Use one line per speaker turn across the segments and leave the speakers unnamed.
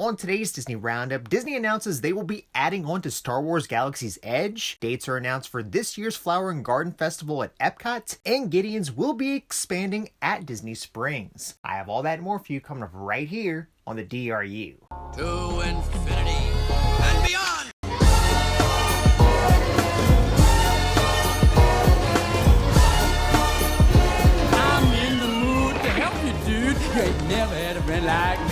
On today's Disney Roundup, Disney announces they will be adding on to Star Wars Galaxy's Edge. Dates are announced for this year's Flower and Garden Festival at EPCOT, and Gideon's will be expanding at Disney Springs. I have all that and more for you coming up right here on the DRU.
To infinity and beyond!
I'm in the mood to help you, dude. You ain't never had a friend like me.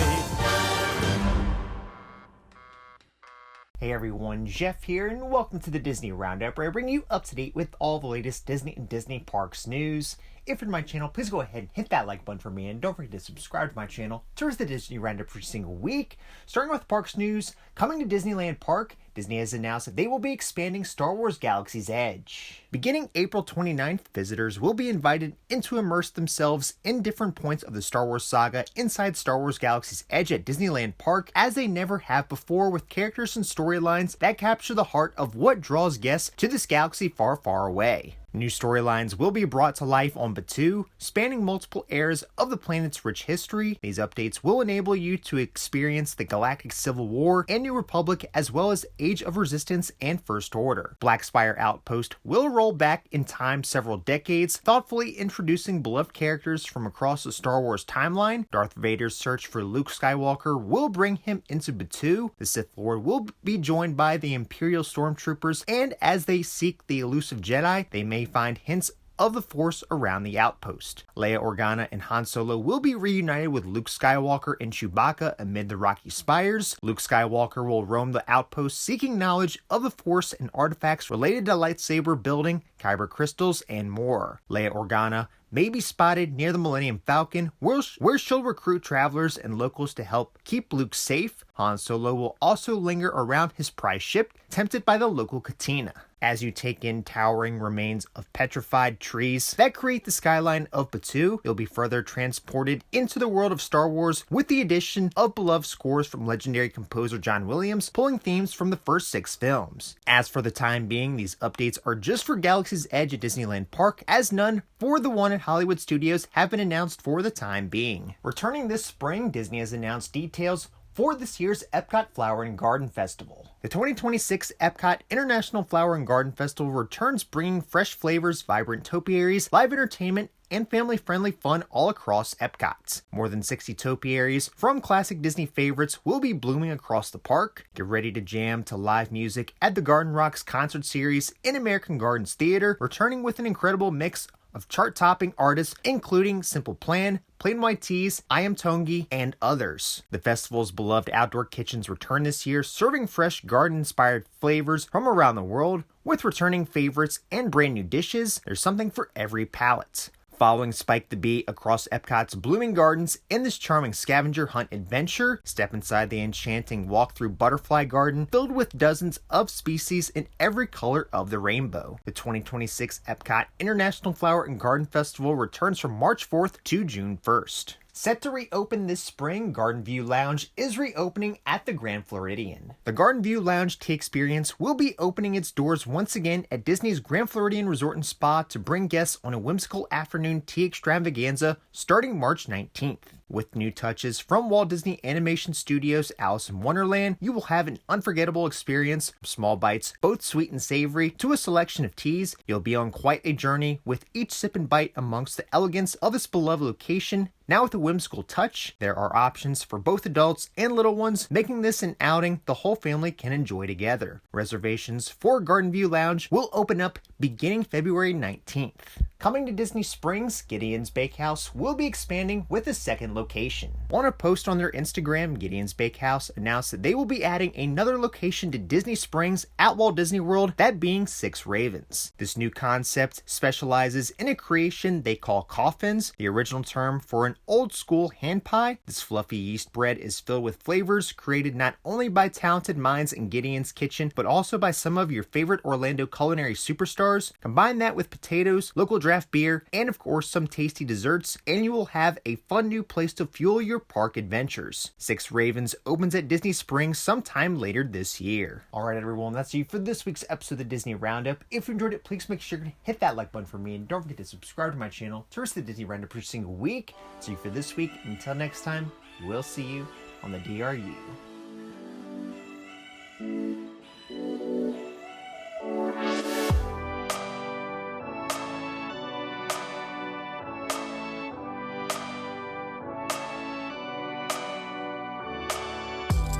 Hey everyone, Jeff here, and welcome to the Disney Roundup, where I bring you up to date with all the latest Disney and Disney Parks news. If you're new to my channel, please go ahead and hit that like button for me, and don't forget to subscribe to my channel to receive the Disney Roundup every single week. Starting with Parks news, coming to Disneyland Park, Disney has announced that they will be expanding Star Wars Galaxy's Edge. Beginning April 29th, visitors will be invited in to immerse themselves in different points of the Star Wars saga inside Star Wars Galaxy's Edge at Disneyland Park as they never have before, with characters and storylines that capture the heart of what draws guests to this galaxy far, far away. New storylines will be brought to life on Batuu, spanning multiple eras of the planet's rich history. These updates will enable you to experience the Galactic Civil War and New Republic, as well as Age of Resistance and First Order. Black Spire Outpost will roll back in time several decades, thoughtfully introducing beloved characters from across the Star Wars timeline. Darth Vader's search for Luke Skywalker will bring him into Batuu. The Sith Lord will be joined by the Imperial Stormtroopers, and as they seek the elusive Jedi, they may find hints of the Force around the outpost. Leia Organa and Han Solo will be reunited with Luke Skywalker and Chewbacca amid the rocky spires. Luke Skywalker will roam the outpost seeking knowledge of the Force and artifacts related to lightsaber building, kyber crystals, and more. Leia Organa may be spotted near the Millennium Falcon, where she'll recruit travelers and locals to help keep Luke safe. Han Solo will also linger around his prize ship, tempted by the local Katina. As you take in towering remains of petrified trees that create the skyline of Batuu, you'll be further transported into the world of Star Wars with the addition of beloved scores from legendary composer John Williams, pulling themes from the first 6 films. As for the time being, these updates are just for Galaxy's Edge at Disneyland Park, as none for the one at Hollywood Studios have been announced for the time being. Returning this spring, Disney has announced details for this year's EPCOT Flower and Garden Festival. The 2026 EPCOT International Flower and Garden Festival returns, bringing fresh flavors, vibrant topiaries, live entertainment, and family-friendly fun all across EPCOT. More than 60 topiaries from classic Disney favorites will be blooming across the park. Get ready to jam to live music at the Garden Rocks concert series in American Gardens Theater, returning with an incredible mix of chart-topping artists, including Simple Plan, Plain White Tees, I Am Tongi, and others. The festival's beloved outdoor kitchens return this year, serving fresh garden-inspired flavors from around the world. With returning favorites and brand new dishes, there's something for every palate. Following Spike the Bee across EPCOT's blooming gardens in this charming scavenger hunt adventure, step inside the enchanting walk-through butterfly garden filled with dozens of species in every color of the rainbow. The 2026 EPCOT International Flower and Garden Festival returns from March 4th to June 1st. Set to reopen this spring, Garden View Lounge is reopening at the Grand Floridian. The Garden View Lounge Tea Experience will be opening its doors once again at Disney's Grand Floridian Resort and Spa to bring guests on a whimsical afternoon tea extravaganza starting March 19th. With new touches from Walt Disney Animation Studios' Alice in Wonderland, you will have an unforgettable experience from small bites, both sweet and savory, to a selection of teas. You'll be on quite a journey with each sip and bite amongst the elegance of this beloved location. Now with a whimsical touch, there are options for both adults and little ones, making this an outing the whole family can enjoy together. Reservations for Garden View Lounge will open up beginning February 19th. Coming to Disney Springs, Gideon's Bakehouse will be expanding with a second location. On a post on their Instagram, Gideon's Bakehouse announced that they will be adding another location to Disney Springs at Walt Disney World, that being 6 Ravens. This new concept specializes in a creation they call coffins, the original term for an old-school hand pie. This fluffy yeast bread is filled with flavors created not only by talented minds in Gideon's kitchen, but also by some of your favorite Orlando culinary superstars. Combine that with potatoes, local draft beer, and of course some tasty desserts, and you will have a fun new place to fuel your park adventures. 6 Ravens opens at Disney Springs sometime later this year. Alright everyone, that's you for this week's episode of the Disney Roundup. If you enjoyed it, please make sure to hit that like button for me, and don't forget to subscribe to my channel to receive the Disney Roundup every single week. That's you for this week. Until next time, we'll see you on the DRU.